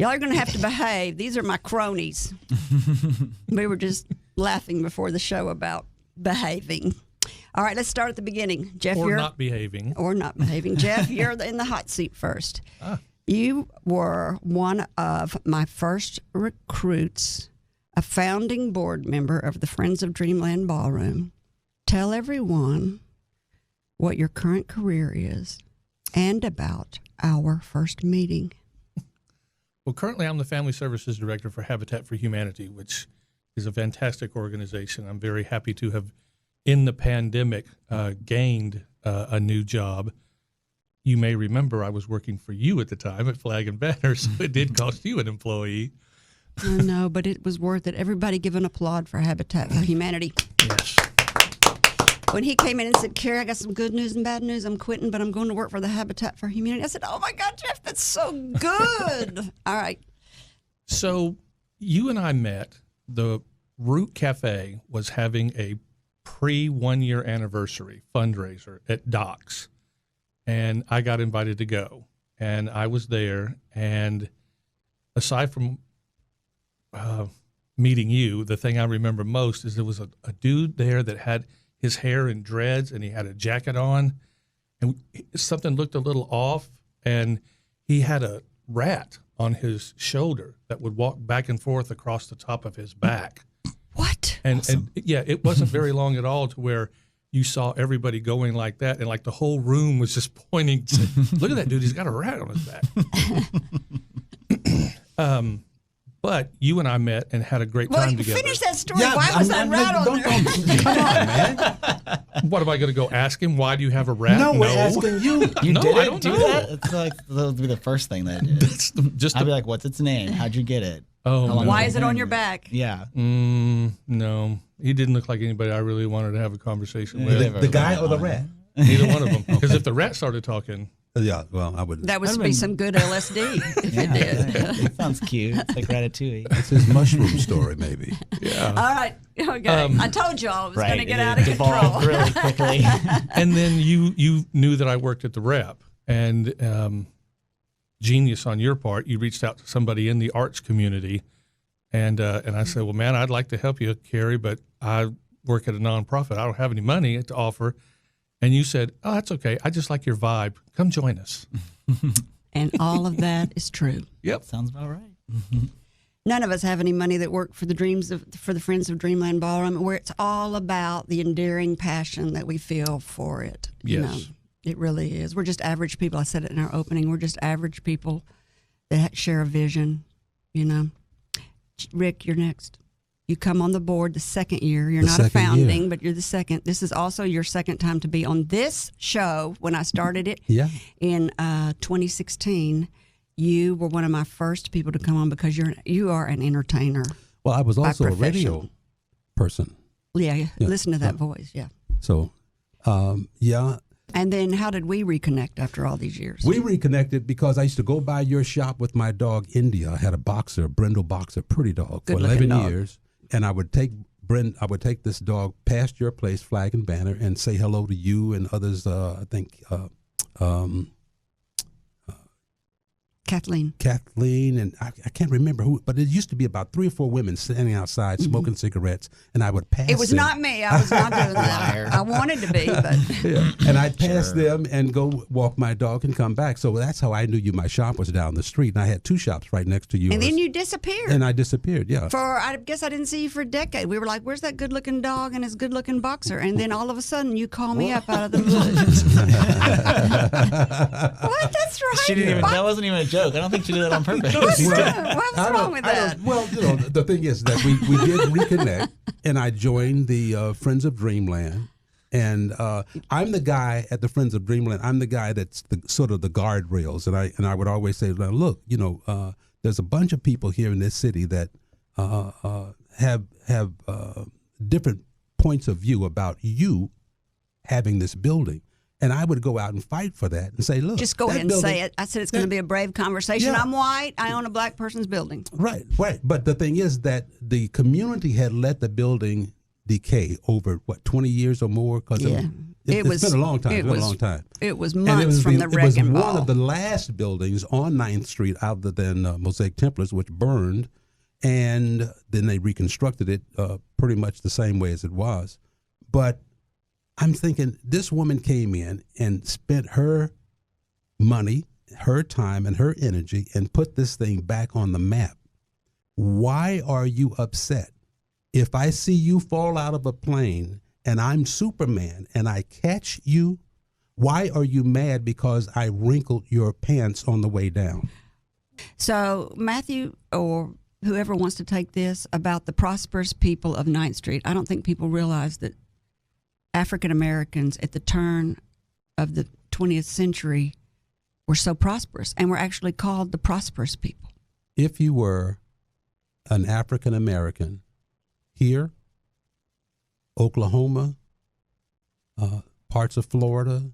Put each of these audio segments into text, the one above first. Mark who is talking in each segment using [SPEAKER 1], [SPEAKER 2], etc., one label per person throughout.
[SPEAKER 1] Y'all are going to have to behave. These are my cronies. We were just laughing before the show about behaving. All right, let's start at the beginning. Jeff,
[SPEAKER 2] Or not behaving.
[SPEAKER 1] Jeff, you're in the hot seat first. You were one of my first recruits, a founding board member of the Friends of Dreamland Ballroom. Tell everyone what your current career is and about our first meeting.
[SPEAKER 2] Well, currently I'm the Family Services Director for Habitat for Humanity, which is a fantastic organization. I'm very happy to have, in the pandemic, gained a new job. You may remember I was working for you at the time at Flag and Banner, so it did cost you an employee.
[SPEAKER 1] I know, but it was worth it. Everybody give an applaud for Habitat for Humanity.
[SPEAKER 2] Yes.
[SPEAKER 1] When he came in and said, Kerry, I got some good news and bad news. I'm quitting, but I'm going to work for the Habitat for Humanity. I said, oh, my God, Jeff, that's so good. All right.
[SPEAKER 2] So you and I met. The Root Cafe was having a pre-1-year anniversary fundraiser at Doc's, and I got invited to go. And I was there, and aside from meeting you, the thing I remember most is there was a dude there that had his hair in dreads, and he had a jacket on, and something looked a little off, and he had a rat on his shoulder that would walk back and forth across the top of his back.
[SPEAKER 1] What?
[SPEAKER 2] And yeah, it wasn't very long at all to where you saw everybody going like that, and like the whole room was just pointing to, look at that dude, he's got a rat on his back. But you and I met and had a great time together.
[SPEAKER 1] Finish that story. Yeah, why was that rat on there?
[SPEAKER 3] Come on, man.
[SPEAKER 2] What, am I going to go ask him, why do you have a rat?
[SPEAKER 3] No, we're asking you.
[SPEAKER 4] You
[SPEAKER 2] No, I
[SPEAKER 4] didn't
[SPEAKER 2] don't
[SPEAKER 4] do
[SPEAKER 2] know.
[SPEAKER 4] that? It's like, that would be the first thing that I did. I'd be like, what's its name? How'd you get it?
[SPEAKER 2] Oh,
[SPEAKER 1] Why is it on your back?
[SPEAKER 4] Yeah.
[SPEAKER 2] No, he didn't look like anybody I really wanted to have a conversation with.
[SPEAKER 3] The guy or the rat?
[SPEAKER 2] Neither one of them. Because if the rat started talking,
[SPEAKER 3] Yeah, well, I would.
[SPEAKER 1] That would be some good LSD if it did.
[SPEAKER 4] It sounds cute. It's like Ratatouille.
[SPEAKER 3] It's his mushroom story, maybe.
[SPEAKER 2] yeah.
[SPEAKER 1] All right. Okay. I told y'all I was going to get out of
[SPEAKER 4] Devolved
[SPEAKER 1] control.
[SPEAKER 4] really quickly.
[SPEAKER 2] And then you knew that I worked at the Rep, and genius on your part, you reached out to somebody in the arts community, and I said, well, man, I'd like to help you, Kerry, but I work at a nonprofit. I don't have any money to offer. And you said, oh, that's okay. I just like your vibe. Come join us.
[SPEAKER 1] And all of that is true.
[SPEAKER 2] Yep.
[SPEAKER 4] Sounds about right.
[SPEAKER 1] None of us have any money that work for the Friends of Dreamland Ballroom, where it's all about the endearing passion that we feel for it. You
[SPEAKER 2] Yes.
[SPEAKER 1] know, it really is. We're just average people. I said it in our opening. We're just average people that share a vision, you know. Rick, you're next. You come on the board the second year. You're not a founding, but you're the second. This is also your second time to be on this show. When I started it in 2016, you were one of my first people to come on because you are an entertainer.
[SPEAKER 3] Well, I was also a radio person.
[SPEAKER 1] Yeah. Listen to that voice. Yeah.
[SPEAKER 3] So, yeah.
[SPEAKER 1] And then how did we reconnect after all these years?
[SPEAKER 3] We reconnected because I used to go by your shop with my dog, India. I had a boxer, a Brindle boxer, pretty dog, for 11 years. And I would take this dog past your place, Flag and Banner, and say hello to you and others. I think Kathleen, and I can't remember who, but it used to be about 3 or 4 women standing outside smoking cigarettes, and I would pass them.
[SPEAKER 1] It was not me. I was not doing that. I wanted to be, but...
[SPEAKER 3] Yeah. And I'd pass them and go walk my dog and come back. So that's how I knew you. My shop was down the street, and I had 2 shops right next to yours.
[SPEAKER 1] And then you disappeared.
[SPEAKER 3] And I disappeared, yeah.
[SPEAKER 1] I guess I didn't see you for a decade. We were like, where's that good-looking dog and his good-looking boxer? And then all of a sudden, you call me up out of the blue. What? That's right.
[SPEAKER 4] She didn't even, that wasn't even a joke. I don't think she did that on purpose.
[SPEAKER 1] What's wrong with that?
[SPEAKER 3] Well, you know, the thing is that we did reconnect, and I joined the Friends of Dreamland. And I'm the guy at the Friends of Dreamland. I'm the guy that's sort of the guardrails. And I would always say, look, you know, there's a bunch of people here in this city that have different points of view about you having this building. And I would go out and fight for that and say, look.
[SPEAKER 1] Just go ahead and say it. I said it's going to be a brave conversation.
[SPEAKER 3] Yeah.
[SPEAKER 1] I'm white. I own a black person's building.
[SPEAKER 3] Right. But the thing is that the community had let the building decay over, 20 years or more? Because It's been a long time.
[SPEAKER 1] It
[SPEAKER 3] it's been a long time.
[SPEAKER 1] It was months from the
[SPEAKER 3] It was
[SPEAKER 1] wrecking ball.
[SPEAKER 3] one of the last buildings on 9th Street other than Mosaic Templars, which burned, and then they reconstructed it pretty much the same way as it was. But I'm thinking this woman came in and spent her money, her time, and her energy and put this thing back on the map. Why are you upset? If I see you fall out of a plane and I'm Superman and I catch you, why are you mad because I wrinkled your pants on the way down?
[SPEAKER 1] So Matthew, or whoever wants to take this, about the prosperous people of 9th Street, I don't think people realize that African Americans at the turn of the 20th century were so prosperous and were actually called the prosperous people.
[SPEAKER 3] If you were an African American here, Oklahoma, parts of Florida,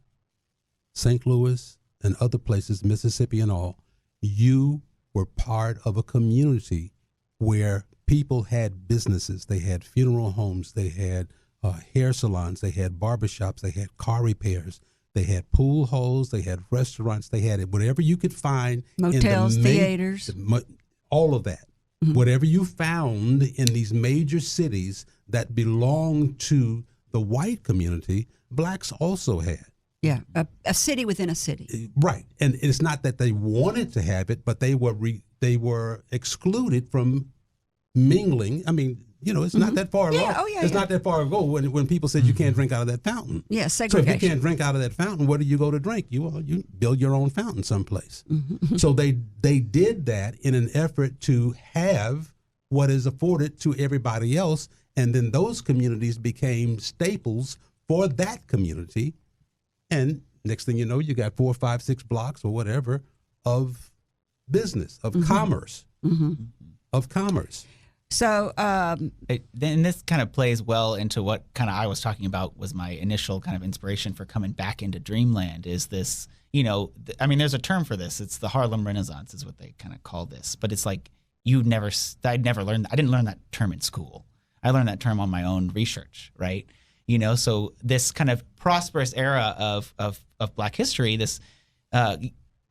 [SPEAKER 3] St. Louis, and other places, Mississippi and all, you were part of a community where people had businesses. They had funeral homes. They had hair salons. They had barbershops. They had car repairs. They had pool halls. They had restaurants. They had whatever you could find.
[SPEAKER 1] Motels, theaters.
[SPEAKER 3] All of that. Mm-hmm. Whatever you found in these major cities that belonged to the white community, blacks also had.
[SPEAKER 1] Yeah, a city within a city.
[SPEAKER 3] Right. And it's not that they wanted to have it, but they were excluded from mingling. I mean, you know, it's not that far along. It's not that far ago when people said you can't drink out of that fountain.
[SPEAKER 1] Yeah, segregation.
[SPEAKER 3] So if you can't drink out of that fountain, where do you go to drink? You build your own fountain someplace. Mm-hmm. So they did that in an effort to have what is afforded to everybody else, and then those communities became staples for that community. And next thing you know, you got 4, 5, 6 blocks or whatever of business, of commerce, of commerce.
[SPEAKER 1] So
[SPEAKER 4] then this kind of plays well into what kind of I was talking about was my initial kind of inspiration for coming back into Dreamland is this, you know, I mean, there's a term for this. It's the Harlem Renaissance is what they kind of call this. But it's like I didn't learn that term in school. I learned that term on my own research, right? You know, so this kind of prosperous era of Black history, this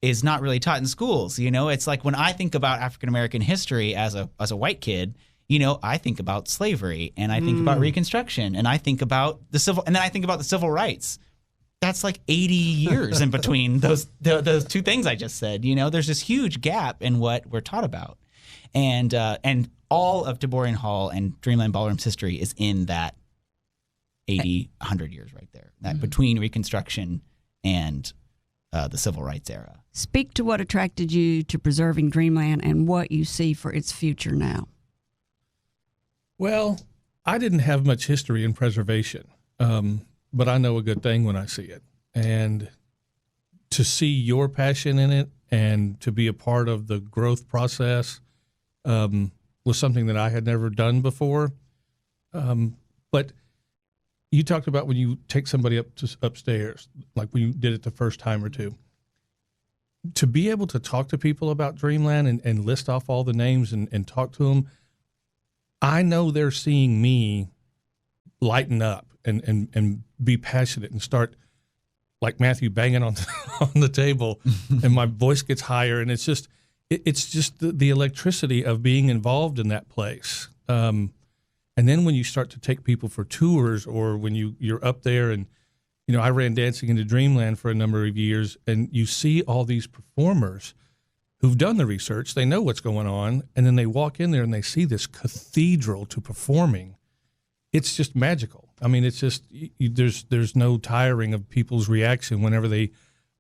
[SPEAKER 4] is not really taught in schools. You know, it's like when I think about African American history as a white kid, you know, I think about slavery and I think about Reconstruction and I think about the civil rights. That's like 80 years in between those two things I just said. You know, there's this huge gap in what we're taught about, and all of Taborian Hall and Dreamland Ballroom's history is in that 80, 100 years right there, that between Reconstruction and the Civil Rights era.
[SPEAKER 1] Speak to what attracted you to preserving Dreamland and what you see for its future now.
[SPEAKER 2] Well, I didn't have much history in preservation, but I know a good thing when I see it. And to see your passion in it and to be a part of the growth process was something that I had never done before. But you talked about when you take somebody upstairs, like when you did it the first time or two. To be able to talk to people about Dreamland and list off all the names and talk to them, I know they're seeing me lighten up and be passionate and start, like Matthew, banging on the table, and my voice gets higher, and it's just the electricity of being involved in that place. And then when you start to take people for tours, or when you're up there, and you know, I ran Dancing into Dreamland for a number of years, and you see all these performers who've done the research, they know what's going on, and then they walk in there and they see this cathedral to performing. It's just magical. I mean, it's just there's no tiring of people's reaction whenever they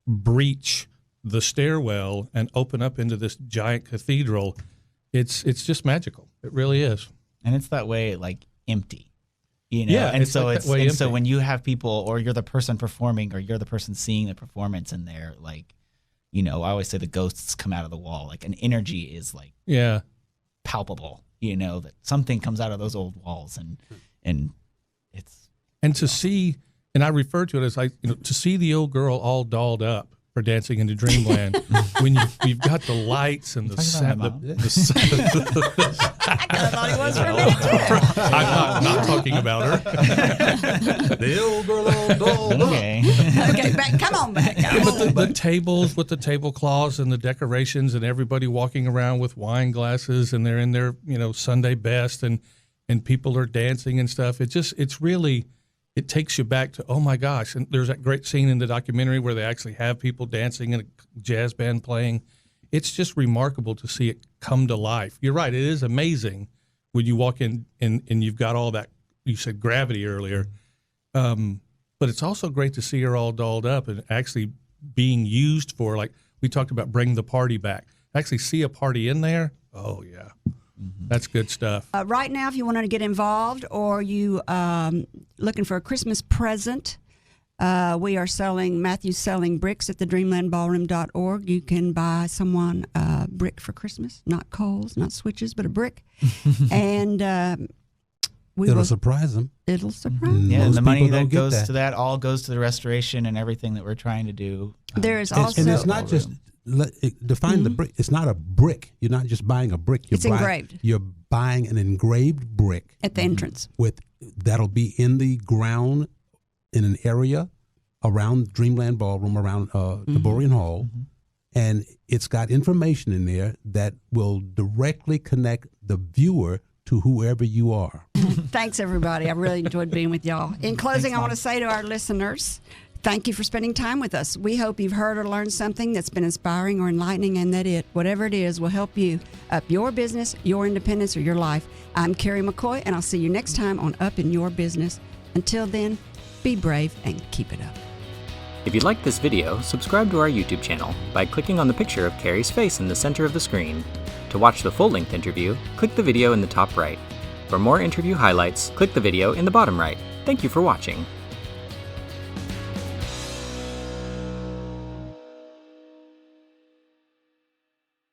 [SPEAKER 2] breach the stairwell and open up into this giant cathedral. It's just magical. It really is.
[SPEAKER 4] And it's that way, like, empty, you know?
[SPEAKER 2] Yeah,
[SPEAKER 4] and so
[SPEAKER 2] like that way
[SPEAKER 4] so
[SPEAKER 2] empty.
[SPEAKER 4] when you have people, or you're the person performing, or you're the person seeing the performance in there, like, you know, I always say the ghosts come out of the wall. Like, an energy is, like, palpable, you know, that something comes out of those old walls, and it's...
[SPEAKER 2] And to see, and I refer to it as, like, you know, to see the old girl all dolled up for dancing into Dreamland. When you've got the lights and the sound.
[SPEAKER 4] my
[SPEAKER 1] I thought he was for a minute too.
[SPEAKER 2] I'm not talking about her.
[SPEAKER 3] The old girl on doll.
[SPEAKER 4] Okay.
[SPEAKER 1] Okay, come on back.
[SPEAKER 2] But the tables with the tablecloths and the decorations and everybody walking around with wine glasses and they're in their Sunday best and people are dancing and stuff. It takes you back to, oh my gosh. And there's that great scene in the documentary where they actually have people dancing and a jazz band playing. It's just remarkable to see it come to life. You're right. It is amazing when you walk in and you've got all that, you said gravity earlier. But it's also great to see her all dolled up and actually being used for, like we talked about, bring the party back. Actually see a party in there. Oh yeah. That's good stuff.
[SPEAKER 1] Right now, if you want to get involved or you looking for a Christmas present, Matthew's selling bricks at the dreamlandballroom.org. You can buy someone a brick for Christmas, not coals, not switches, but a brick. And
[SPEAKER 3] it'll surprise them.
[SPEAKER 1] It'll surprise them.
[SPEAKER 4] Yeah, and the money
[SPEAKER 3] people don't
[SPEAKER 4] that
[SPEAKER 3] get
[SPEAKER 4] goes
[SPEAKER 3] that.
[SPEAKER 4] to that all goes to the restoration and everything that we're trying to do.
[SPEAKER 1] There is
[SPEAKER 3] And
[SPEAKER 1] also
[SPEAKER 3] it's not just define the brick. It's not a brick. You're not just buying a brick.
[SPEAKER 1] It's engraved.
[SPEAKER 3] You're buying an engraved brick
[SPEAKER 1] at the entrance.
[SPEAKER 3] That'll be in the ground in an area around Dreamland Ballroom, around the Borean Hall, and it's got information in there that will directly connect the viewer to whoever you are.
[SPEAKER 1] Thanks, everybody. I really enjoyed being with y'all. In closing, I want to say to our listeners, thank you for spending time with us. We hope you've heard or learned something that's been inspiring or enlightening, and that whatever it is, will help you up your business, your independence, or your life. I'm Kerry McCoy, and I'll see you next time on Up in Your Business. Until then, be brave and keep it up.
[SPEAKER 5] If you liked this video, subscribe to our YouTube channel by clicking on the picture of Kerry's face in the center of the screen. To watch the full-length interview, click the video in the top right. For more interview highlights, click the video in the bottom right. Thank you for watching.